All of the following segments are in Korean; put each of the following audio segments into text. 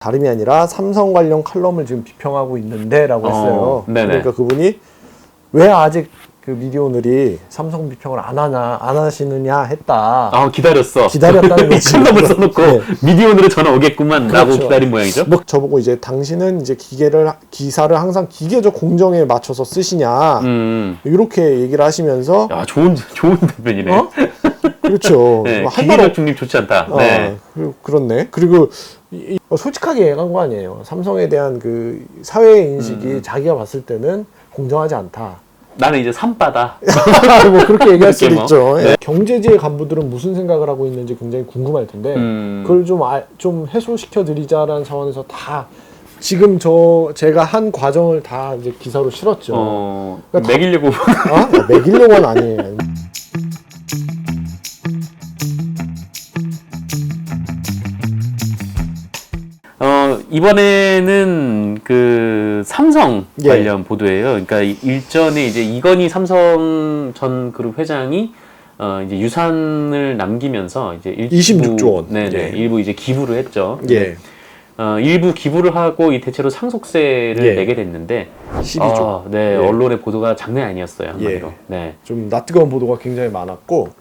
다름이 아니라 삼성 관련 칼럼을 지금 비평하고 있는데 라고 했어요. 그러니까 그분이 왜 아직 그 미디어오늘이 삼성 비평을 안 하시느냐 했다. 기다렸다는 거지. 칼럼을 써놓고 네. 미디어오늘에 전화 오겠구만 라고 그렇죠. 기다린 모양이죠. 뭐 저보고 이제 당신은 이제 기사를 항상 기계적 공정에 맞춰서 쓰시냐 이렇게 얘기를 하시면서 야, 좋은 답변이네. 어? 그렇죠. 네, 할 말 기계적 중립 좋지 않다. 네. 그렇네. 그리고 솔직하게 얘기한 거 아니에요. 삼성에 대한 그 사회 인식이 자기가 봤을 때는 공정하지 않다. 나는 이제 산바다. 뭐 그렇게 얘기할 수도 뭐. 있죠. 네. 경제지의 간부들은 무슨 생각을 하고 있는지 굉장히 궁금할 텐데 그걸 좀 해소시켜 드리자라는 차원에서 다 지금 제가 한 과정을 다 이제 기사로 실었죠. 그러니까 매기려고. 매기려고는 아니에요. 이번에는 그 삼성 관련 보도예요. 그러니까 일전에 이제 이건희 삼성 전 그룹 회장이 이제 유산을 남기면서 이제 26조 원. 네네. 일부 이제 기부를 했죠. 예. 일부 기부를 하고 이 대체로 상속세를 내게 됐는데 12조. 네. 언론의 보도가 장난이 아니었어요. 한마디로. 네. 좀 낯뜨거운 보도가 굉장히 많았고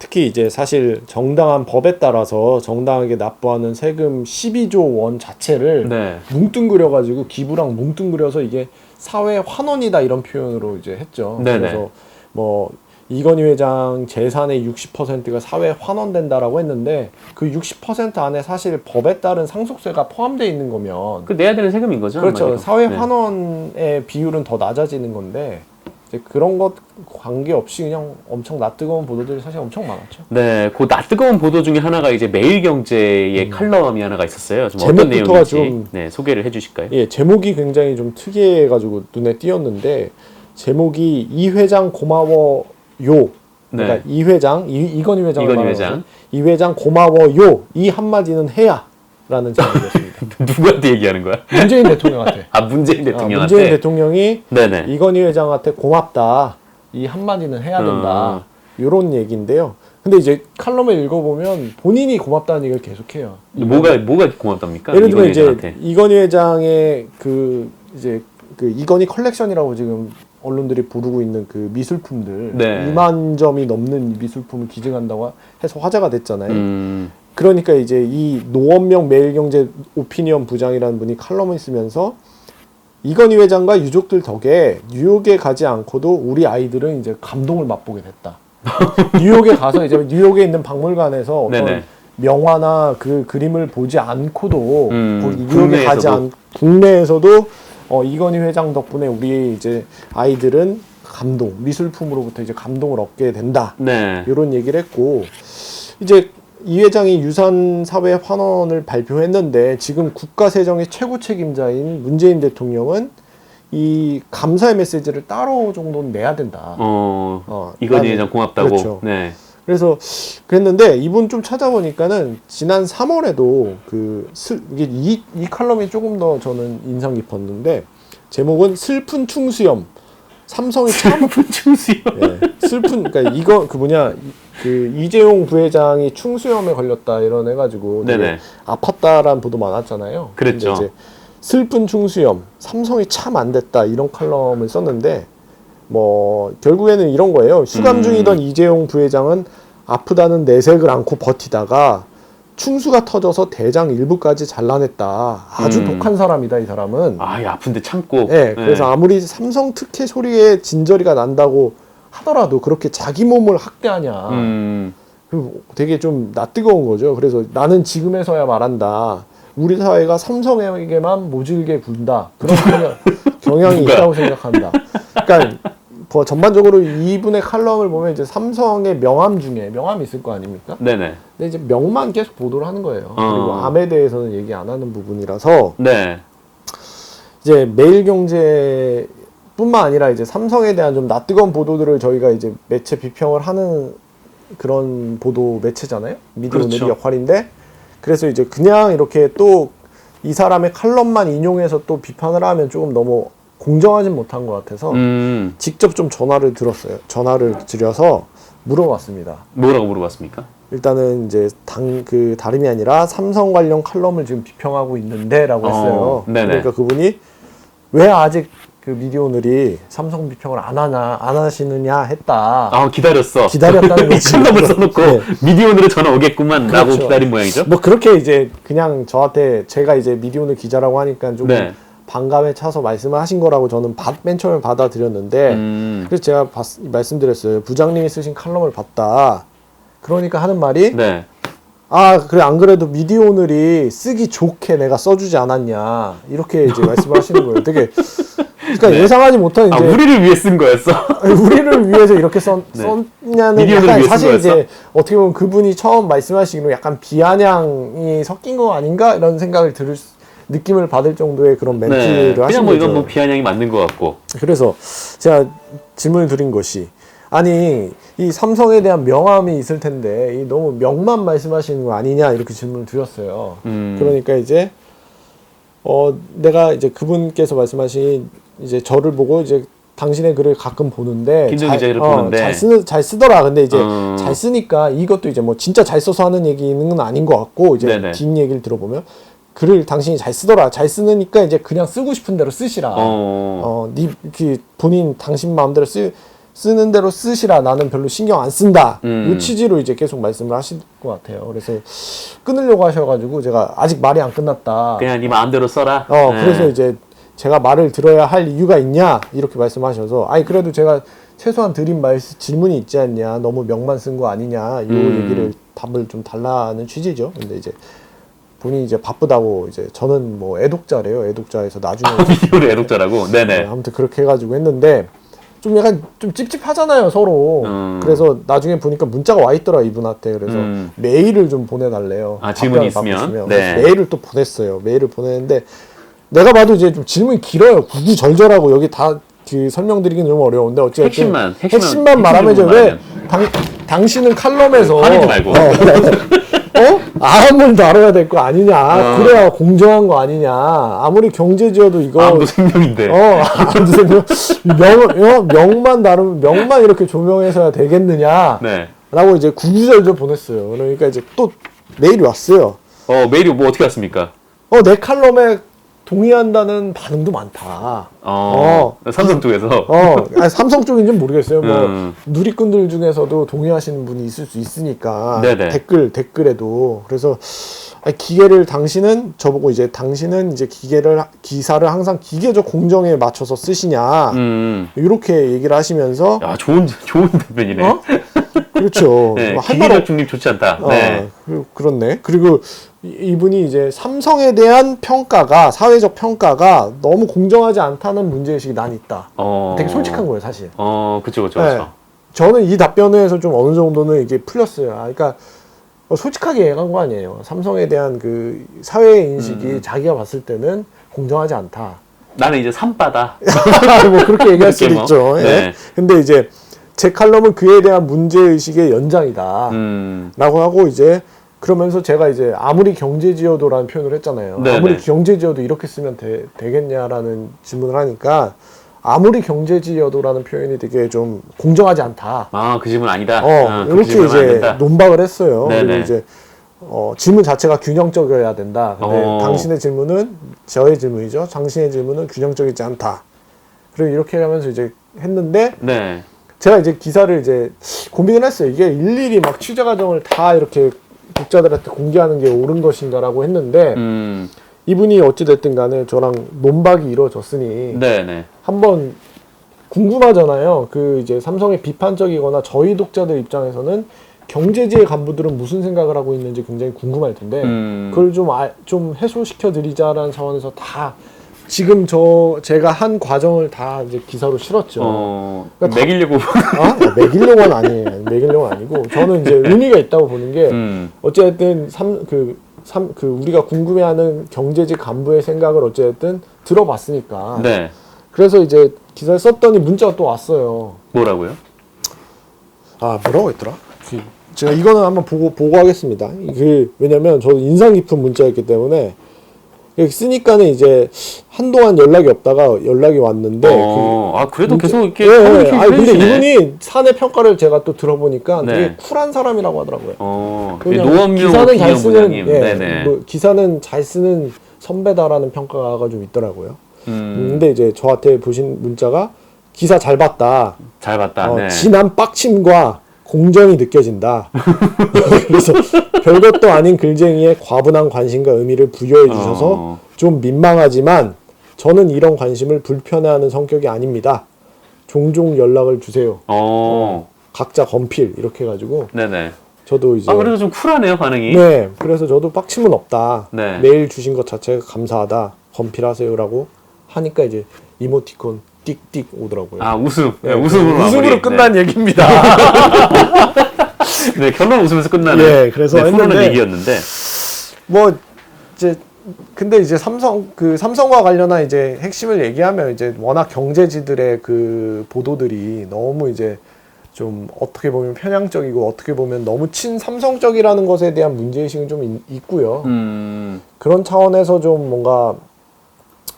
특히 이제 사실 정당한 법에 따라서 정당하게 납부하는 세금 12조 원 자체를 뭉뚱그려가지고 기부랑 뭉뚱그려서 이게 사회 환원이다 이런 표현으로 이제 했죠. 그래서 뭐 이건희 회장 재산의 60%가 사회 환원된다라고 했는데 그 60% 안에 사실 법에 따른 상속세가 포함되어 있는 거면 그 내야 되는 세금인 거죠. 그렇죠. 한마디로. 사회 환원의 비율은 더 낮아지는 건데 이제 그런 것 관계없이 그냥 엄청 낯뜨거운 보도들이 사실 엄청 많았죠. 네, 그 낯뜨거운 보도 중에 하나가 이제 매일경제의 칼럼이 하나가 있었어요. 좀 어떤 내용인지 소개를 해주실까요? 예, 제목이 굉장히 좀 특이해가지고 눈에 띄었는데 제목이 이 회장 고마워요. 그러니까 이 회장 이건희 회장 이 회장 고마워요. 이 한마디는 해야라는 제목이었습니다. 누구한테 얘기하는 거야? 문재인 대통령한테. 문재인 대통령한테. 문재인 대통령이 이건희 회장한테 고맙다. 이 한마디는 해야 된다. 이런 얘기인데요. 근데 이제 칼럼을 읽어보면 본인이 고맙다는 얘기를 계속해요. 뭐가 고맙답니까? 예를 들면 이제 이건희 회장의 이제 이건희 컬렉션이라고 지금 언론들이 부르고 있는 그 미술품들 2만 점이 넘는 미술품을 기증한다고 해서 화제가 됐잖아요. 그러니까 이제 이 노원명 매일경제 오피니언 부장이라는 분이 칼럼을 쓰면서 이건희 회장과 유족들 덕에 뉴욕에 가지 않고도 우리 아이들은 이제 감동을 맛보게 됐다. 뉴욕에 가서 이제 뉴욕에 있는 박물관에서 어떤 명화나 그 그림을 보지 않고도 뉴욕에 가지 국내에서도 이건희 회장 덕분에 우리 이제 아이들은 미술품으로부터 이제 감동을 얻게 된다. 이런 얘기를 했고 이제 이 회장이 유산사회 환원을 발표했는데 지금 국가세정의 최고 책임자인 문재인 대통령은 이 감사의 메시지를 따로 정도는 내야 된다. 이건희 회장 고맙다고. 그렇죠. 그래서 그랬는데 이분 좀 찾아보니까는 지난 3월에도 이 칼럼이 조금 더 저는 인상 깊었는데 제목은 슬픈 충수염. 삼성이 슬픈 충수염. 그러니까 이재용 부회장이 충수염에 걸렸다 이런 해가지고 아팠다라는 보도 많았잖아요. 그랬죠. 이제 슬픈 충수염, 삼성이 참 안 됐다 이런 칼럼을 썼는데 뭐 결국에는 이런 거예요. 수감 중이던 이재용 부회장은 아프다는 내색을 안고 버티다가 충수가 터져서 대장 일부까지 잘라냈다. 아주 독한 사람이다 이 사람은. 아픈데 참고. 그래서 아무리 삼성 특혜 소리에 진저리가 난다고 하더라도 그렇게 자기 몸을 학대하냐. 되게 좀 낯뜨거운 거죠. 그래서 나는 지금에서야 말한다. 우리 사회가 삼성에게만 모질게 군다. 그런 경향이 있다고 생각한다. 그러니까 전반적으로 이분의 칼럼을 보면 이제 삼성의 명함 중에 명함이 있을 거 아닙니까? 근데 이제 명만 계속 보도를 하는 거예요. 그리고 암에 대해서는 얘기 안 하는 부분이라서 이제 매일경제 뿐만 아니라 이제 삼성에 대한 좀 낯뜨거운 보도들을 저희가 이제 매체 비평을 하는 그런 보도 매체잖아요. 미디어오늘의 역할인데 그래서 이제 그냥 이렇게 또 이 사람의 칼럼만 인용해서 또 비판을 하면 조금 너무 공정하진 못한 것 같아서 직접 좀 전화를 드려서 물어봤습니다. 뭐라고 물어봤습니까? 일단은 이제 그 다름이 아니라 삼성 관련 칼럼을 지금 비평하고 있는데라고 했어요. 그러니까 그분이 왜 아직 그 미디어오늘이 삼성 비평을 안 하시느냐 했다. 기다렸다는 거지. 칼럼을 써놓고 네. 미디어오늘에 전화 오겠구만 라고 그렇죠. 기다린 모양이죠. 뭐 그렇게 이제 그냥 저한테 제가 이제 미디어오늘 기자라고 하니까 좀 네. 반감에 차서 말씀을 하신 거라고 저는 맨 처음에 받아들였는데 그래서 제가 말씀드렸어요. 부장님이 쓰신 칼럼을 봤다. 그러니까 하는 말이 네. 아 그래 안 그래도 미디어오늘이 쓰기 좋게 내가 써주지 않았냐 이렇게 이제 말씀을 하시는 거예요. 되게 그러니까 네. 예상하지 못한 이제 우리를 위해 쓴 거였어. 우리를 위해서 이렇게 네. 썼냐는 미디어를 약간 위해 쓴 사실 거였어? 이제 어떻게 보면 그분이 처음 말씀하시기로 약간 비아냥이 섞인 거 아닌가 이런 생각을 느낌을 받을 정도의 그런 멘트를 네. 하신 그냥 뭐 거죠. 이건 뭐 비아냥이 맞는 것 같고. 그래서 제가 질문을 드린 것이 아니 이 삼성에 대한 명함이 있을 텐데 이 너무 명만 말씀하시는 거 아니냐 이렇게 질문을 드렸어요. 그러니까 이제 내가 이제 그분께서 말씀하신 이제 저를 보고 이제 당신의 글을 가끔 보는데 김정 기자 글을 보는데 잘 쓰더라. 근데 이제 잘 쓰니까 이것도 이제 뭐 진짜 잘 써서 하는 얘기는 건 아닌 것 같고 이제 네네. 긴 얘기를 들어보면 글을 당신이 잘 쓰더라. 잘 쓰니까 이제 그냥 쓰고 싶은 대로 쓰시라. 본인 당신 마음대로 쓰는 대로 쓰시라. 나는 별로 신경 안 쓴다. 이 취지로 이제 계속 말씀을 하실 것 같아요. 그래서 끊으려고 하셔가지고 제가 아직 말이 안 끝났다. 그냥 네 마음대로 써라. 그래서 이제 제가 말을 들어야 할 이유가 있냐 이렇게 말씀하셔서 아니 그래도 제가 최소한 드린 질문이 있지 않냐. 너무 명만 쓴 거 아니냐. 이 얘기를 답을 좀 달라는 취지죠. 근데 이제 본인이 이제 바쁘다고 이제 저는 뭐 애독자래요. 애독자에서 나중에 미디어오늘 애독자라고. 네네. 아무튼 그렇게 해가지고 했는데 좀 약간 좀 찝찝하잖아요 서로. 그래서 나중에 보니까 문자가 와 있더라 이분한테. 그래서 메일을 좀 보내달래요. 질문이 답변을 있으면. 받으시면. 네. 그래서 메일을 또 보냈어요. 메일을 보냈는데 내가 봐도 이제 좀 질문이 길어요. 구구절절하고 여기 다 그 설명드리기는 좀 어려운데 어쨌든 핵심만 말하면 이제 왜 당신은 칼럼에서 화내지 말고. 암을 다뤄야 될 거 아니냐. 그래야 공정한 거 아니냐. 아무리 경제지어도 이거. 암도 생명인데. 암도 생명. 명만 다루면, 명만 이렇게 조명해서야 되겠느냐. 네. 라고 이제 구구절절 보냈어요. 그러니까 이제 또 메일이 왔어요. 메일이 뭐 어떻게 왔습니까? 내 칼럼에 동의한다는 반응도 많다. 삼성 쪽에서. 아니, 삼성 쪽인지는 모르겠어요. 뭐 누리꾼들 중에서도 동의하시는 분이 있을 수 있으니까. 네네. 댓글에도. 그래서 기계를 당신은 이제 기사를 항상 기계적 공정에 맞춰서 쓰시냐. 이렇게 얘기를 하시면서. 야, 좋은 답변이네. 그렇죠. 네, 할 말 기계적 중립 좋지 않다. 네. 그렇네. 그리고 이분이 이제 삼성에 대한 평가가, 사회적 평가가 너무 공정하지 않다는 문제의식이 난 있다. 되게 솔직한 거예요, 사실. 그쵸. 네. 저는 이 답변에서 좀 어느 정도는 이게 풀렸어요. 그러니까 솔직하게 얘기한 거 아니에요. 삼성에 대한 그 사회 인식이 자기가 봤을 때는 공정하지 않다. 나는 이제 산바다. 뭐 그렇게 얘기할 수도 뭐. 있죠. 네. 예. 근데 이제 제 칼럼은 그에 대한 문제의식의 연장이다. 라고 하고 이제 그러면서 제가 이제 아무리 경제지어도라는 표현을 했잖아요. 네네. 아무리 경제지어도 이렇게 쓰면 되겠냐라는 질문을 하니까 아무리 경제지어도라는 표현이 되게 좀 공정하지 않다. 그 질문 아니다. 이렇게 이제 논박을 했어요. 네네. 그리고 이제 질문 자체가 균형적이어야 된다. 근데 당신의 질문은 저의 질문이죠. 당신의 질문은 균형적이지 않다. 그리고 이렇게 하면서 이제 했는데 네. 제가 이제 기사를 이제 고민을 했어요. 이게 일일이 막 취재 과정을 다 이렇게 독자들한테 공개하는 게 옳은 것인가라고 했는데 이분이 어찌됐든 간에 저랑 논박이 이루어졌으니 네네. 한번 궁금하잖아요. 그 이제 삼성의 비판적이거나 저희 독자들 입장에서는 경제지의 간부들은 무슨 생각을 하고 있는지 굉장히 궁금할 텐데 그걸 좀 해소시켜 드리자라는 차원에서 다 지금 제가 한 과정을 다 이제 기사로 실었죠. 그러니까 매기려고. 매기려고는 아니에요. 매기려고는 아니고 저는 이제 의미가 있다고 보는 게 어쨌든 우리가 궁금해하는 경제지 간부의 생각을 어쨌든 들어봤으니까. 네. 그래서 이제 기사를 썼더니 문자가 또 왔어요. 뭐라고요? 뭐라고 했더라? 제가 이거는 한번 보고하겠습니다. 왜냐면 저도 인상 깊은 문자였기 때문에 쓰니까는 이제 한동안 연락이 없다가 연락이 왔는데 그래도 계속 이렇게 근데 이분이 사내 평가를 제가 또 들어보니까 네. 되게 쿨한 사람이라고 하더라고요. 노원명 기사는 잘 쓰는 네네. 기사는 잘 쓰는 선배다라는 평가가 좀 있더라고요. 근데 이제 저한테 보신 문자가 기사 잘 봤다. 잘 봤다. 네. 진한 빡침과 공정이 느껴진다. 그래서 별것도 아닌 글쟁이에 과분한 관심과 의미를 부여해 주셔서 좀 민망하지만 저는 이런 관심을 불편해하는 성격이 아닙니다. 종종 연락을 주세요. 각자 건필 이렇게 해가지고 네네. 저도 이제 그래도 좀 쿨하네요 반응이. 네, 그래서 저도 빡침은 없다. 네. 메일 주신 것 자체가 감사하다. 건필하세요라고 하니까 이제 이모티콘 띡띡 오더라고요. 웃음. 네, 웃음으로 끝난 얘기입니다. 네, 결론 웃으면서 끝나는. 네, 그래서 했는데 얘기였는데. 뭐 이제 근데 이제 삼성과 관련한 이제 핵심을 얘기하면 이제 워낙 경제지들의 그 보도들이 너무 이제 좀 어떻게 보면 편향적이고 어떻게 보면 너무 친삼성적이라는 것에 대한 문제의식은 좀 있고요. 그런 차원에서 좀 뭔가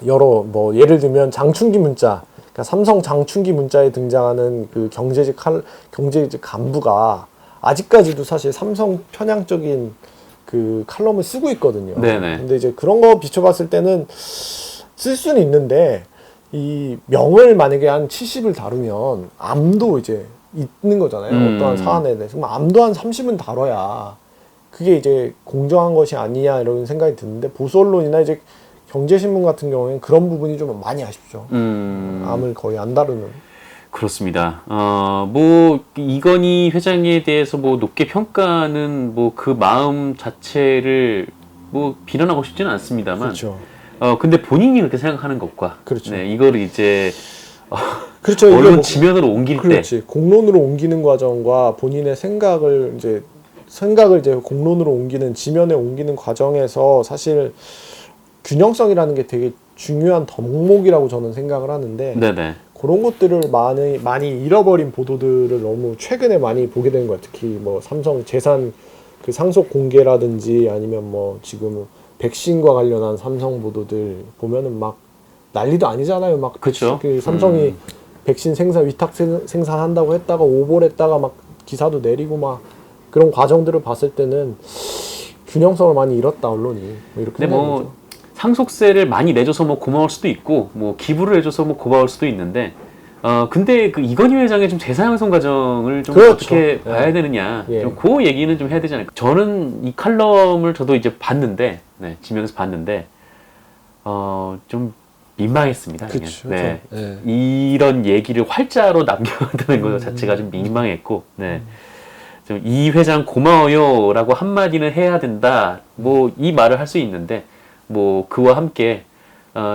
여러 뭐 예를 들면 장충기 문자, 그러니까 삼성 장충기 문자에 등장하는 그 경제직 간부가 아직까지도 사실 삼성 편향적인 그 칼럼을 쓰고 있거든요. 네네. 근데 이제 그런 거 비춰봤을 때는 쓸 수는 있는데 이 명을 만약에 한 70을 다루면 암도 이제 있는 거잖아요. 어떠한 사안에 대해서. 그럼 암도 한 30은 다뤄야 그게 이제 공정한 것이 아니냐 이런 생각이 드는데 보수 언론이나 이제 경제신문 같은 경우에는 그런 부분이 좀 많이 아쉽죠. 암을 거의 안 다루는. 그렇습니다. 뭐 이건희 회장에 대해서 뭐 높게 평가는 뭐 그 마음 자체를 뭐 비난하고 싶지는 않습니다만. 그렇죠. 근데 본인이 그렇게 생각하는 것과. 그렇죠. 네, 이거를 이제 그렇죠. 언론 뭐, 지면으로 옮길 그렇지. 공론으로 옮기는 과정과 본인의 생각을 이제 공론으로 옮기는 지면에 옮기는 과정에서 사실 균형성이라는 게 되게 중요한 덕목이라고 저는 생각을 하는데 네네. 그런 것들을 많이 잃어버린 보도들을 너무 최근에 많이 보게 되는 거예요. 특히 뭐 삼성 재산 그 상속 공개라든지 아니면 뭐 지금 백신과 관련한 삼성 보도들 보면은 막 난리도 아니잖아요. 막 그렇죠. 그 삼성이 백신 위탁 생산한다고 했다가 오보했다가 막 기사도 내리고 막 그런 과정들을 봤을 때는 균형성을 많이 잃었다 언론이 뭐 이렇게 근데 뭐 거죠. 상속세를 많이 내줘서 뭐 고마울 수도 있고 뭐 기부를 해줘서 뭐 고마울 수도 있는데 근데 그 이건희 회장의 좀 재산양성 과정을 좀 그렇죠. 어떻게 봐야 되느냐 좀 그 얘기는 좀 해야 되지 않을까. 저는 이 칼럼을 저도 이제 봤는데 지면에서 봤는데 좀 민망했습니다. 그쵸, 네. 이런 얘기를 활자로 남겨야 되는 것 자체가 좀 민망했고 좀 이 회장 고마워요라고 한마디는 해야 된다. 뭐 이 말을 할 수 있는데 뭐 그와 함께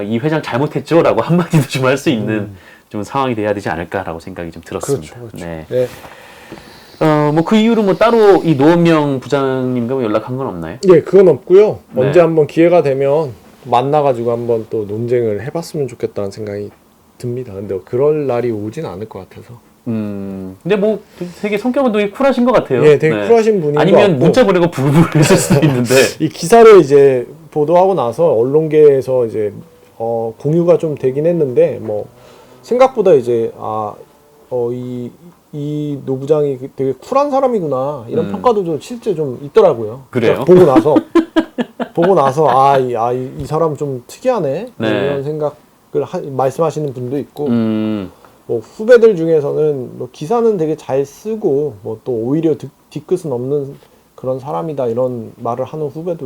이 회장 잘못했죠라고 한마디도 좀 할 수 있는 좀 상황이 돼야 되지 않을까라고 생각이 좀 들었습니다. 그렇죠. 네. 네. 뭐 그 이후로 뭐 따로 이 노원명 부장님과 뭐 연락한 건 없나요? 예, 그건 없고요. 네. 언제 한번 기회가 되면 만나가지고 한번 또 논쟁을 해봤으면 좋겠다는 생각이 듭니다. 근데 그럴 날이 오진 않을 것 같아서. 근데 뭐 되게 성격은 되게 쿨하신 것 같아요. 예, 되게 쿨하신 분인 것 아니면 같고. 문자 보내고 부르르 했을 수도 있는데. 이 기사를 이제 보도하고 나서 언론계에서 이제 공유가 좀 되긴 했는데 뭐 생각보다 이제 이 노부장이 되게 쿨한 사람이구나 이런 평가도 좀 실제 좀 있더라고요. 그래요? 보고 나서 이 사람 좀 특이하네 네. 이런 생각을 말씀하시는 분도 있고 뭐 후배들 중에서는 뭐 기사는 되게 잘 쓰고 뭐 또 오히려 뒤끝은 없는 그런 사람이다 이런 말을 하는 후배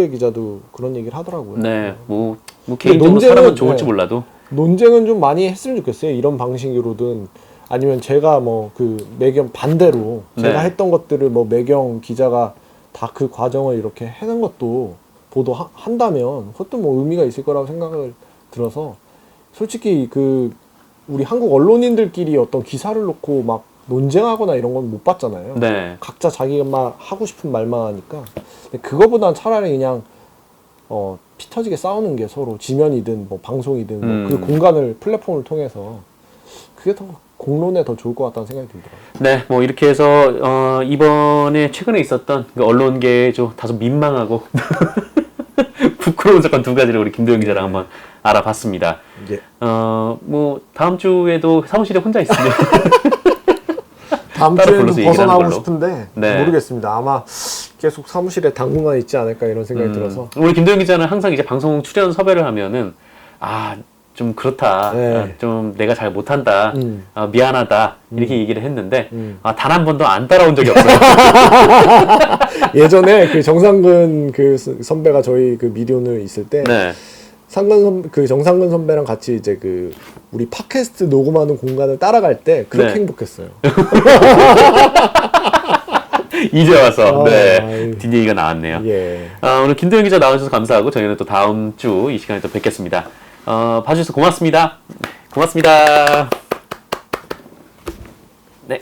기자도 그런 얘기를 하더라고요. 네, 뭐 개인적으로 사람은 좋을지 몰라도 논쟁은 좀 많이 했으면 좋겠어요. 이런 방식으로든 아니면 제가 뭐 그 매경 반대로 제가 했던 것들을 뭐 매경 기자가 다 그 과정을 이렇게 해낸 것도 보도한다면 그것도 뭐 의미가 있을 거라고 생각을 들어서 솔직히 그 우리 한국 언론인들끼리 어떤 기사를 놓고 막 논쟁하거나 이런 건 못 봤잖아요. 네. 각자 자기가 막 하고 싶은 말만 하니까. 근데 그거보단 차라리 그냥 피 터지게 싸우는 게 서로 지면이든 뭐 방송이든 뭐 그 공간을 플랫폼을 통해서 그게 더 공론에 더 좋을 것 같다는 생각이 들더라고요. 네, 뭐 이렇게 해서 이번에 최근에 있었던 그 언론계의 좀 다소 민망하고 부끄러운 사건 두 가지를 우리 김도영 기자랑 한번 알아봤습니다. 예. 뭐 다음 주에도 사무실에 혼자 있으면 다음 따로 주에도 불러서 얘기를 하는 벗어나고 걸로. 싶은데 네. 모르겠습니다. 아마 계속 사무실에 당분간 있지 않을까 이런 생각이 들어서. 우리 김도영 기자는 항상 이제 방송 출연 섭외를 하면은 좀 그렇다. 네. 좀 내가 잘 못한다. 미안하다. 이렇게 얘기를 했는데 단 한 번도 안 따라온 적이 없어요. 예전에 그 정상근 그 선배가 저희 그 미디어는 있을 때 네. 정상근 선배랑 같이 이제 그 우리 팟캐스트 녹음하는 공간을 따라갈 때 그렇게 네. 행복했어요. 이제 와서 네. 아유. 뒷얘기가 나왔네요. 예. 오늘 김도영 기자 나와주셔서 감사하고 저희는 또 다음 주 이 시간에 또 뵙겠습니다. 봐주셔서 고맙습니다. 고맙습니다. 네.